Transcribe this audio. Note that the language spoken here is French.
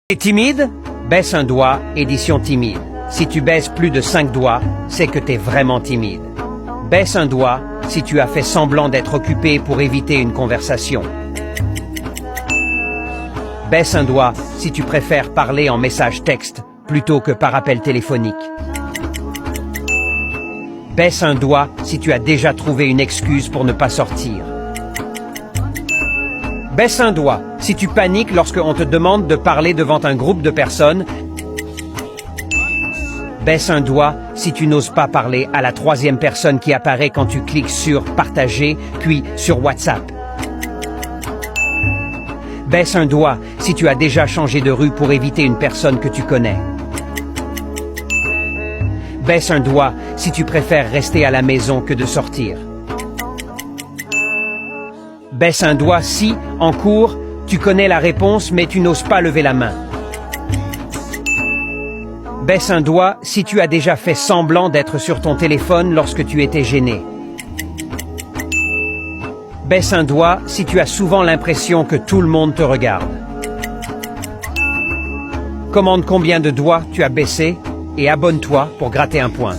T'es timide? Baisse un doigt, édition timide. Si tu baisses plus de 5 doigts, c'est que t'es vraiment timide. Baisse un doigt si tu as fait semblant d'être occupé pour éviter une conversation. Baisse un doigt si tu préfères parler en message texte plutôt que par appel téléphonique. Baisse un doigt si tu as déjà trouvé une excuse pour ne pas sortir. Baisse un doigt si tu paniques lorsqu'on te demande de parler devant un groupe de personnes. Baisse un doigt si tu n'oses pas parler à la troisième personne qui apparaît quand tu cliques sur « Partager » puis sur WhatsApp. Baisse un doigt si tu as déjà changé de rue pour éviter une personne que tu connais. Baisse un doigt si tu préfères rester à la maison que de sortir. Baisse un doigt si, en cours, tu connais la réponse mais tu n'oses pas lever la main. Baisse un doigt si tu as déjà fait semblant d'être sur ton téléphone lorsque tu étais gêné. Baisse un doigt si tu as souvent l'impression que tout le monde te regarde. Commande combien de doigts tu as baissé et abonne-toi pour gratter un point.